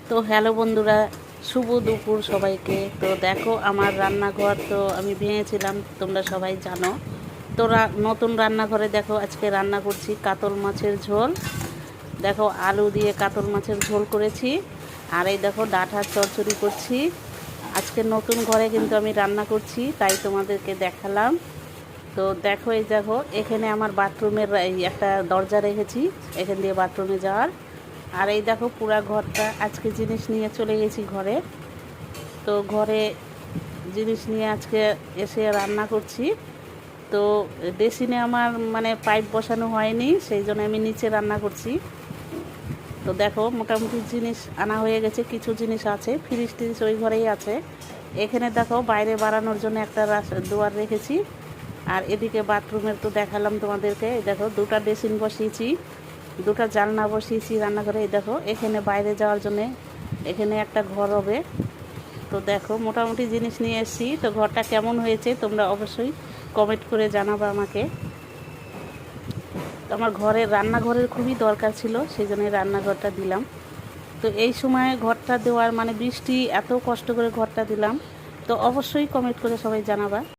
তো হ্যালো বন্ধুরা, শুভ দুপুর সবাইকে। তো দেখো আমার রান্নাঘর তো আমি ভেঙেছিলাম, তোমরা সবাই জানো। তো নতুন রান্নাঘরে দেখো আজকে রান্না করছি কাতল মাছের ঝোল। দেখো আলু দিয়ে কাতল মাছের ঝোল করেছি, আর এই দেখো ডাঁটার চচ্চড়ি করছি। আজকে নতুন ঘরে কিন্তু আমি রান্না করছি, তাই তোমাদেরকে দেখালাম। তো দেখো এই দেখো এখানে আমার বাথরুমের এই একটা দরজা রেখেছি, এখান দিয়ে বাথরুমে যাওয়ার। আর এই দেখো পুরা ঘরটা আজকে জিনিস নিয়ে চলে গেছি ঘরে। তো ঘরে জিনিস নিয়ে আজকে এসে রান্না করছি। তো বেসিনে আমার মানে পাইপ বসানো হয়নি, সেই জন্য আমি নিচে রান্না করছি। তো দেখো মোটামুটি জিনিস আনা হয়ে গেছে, কিছু জিনিস আছে, ফ্রিজ ট্রিজ ওই ঘরেই আছে। এখানে দেখো বাইরে বাড়ানোর জন্য একটা দুয়ার রেখেছি। আর এদিকে বাথরুমের তো দেখালাম তোমাদেরকে। এই দেখো দুটা বেসিন বসিয়েছি, দুটা জানলা বসিয়েছি রান্নাঘরে। এই দেখো এখানে বাইরে যাওয়ার জন্যে এখানে একটা ঘর হবে। তো দেখো মোটামুটি জিনিস নিয়ে এসেছি। তো ঘরটা কেমন হয়েছে তোমরা অবশ্যই কমেন্ট করে জানাবে আমাকে। তো আমার রান্নাঘরের খুবই দরকার ছিল, সেই জন্য রান্নাঘরটা দিলাম। তো এই সময় ঘরটা দেওয়ার মানে বৃষ্টি, এত কষ্ট করে ঘরটা দিলাম। তো অবশ্যই কমেন্ট করে সবাই জানাবা।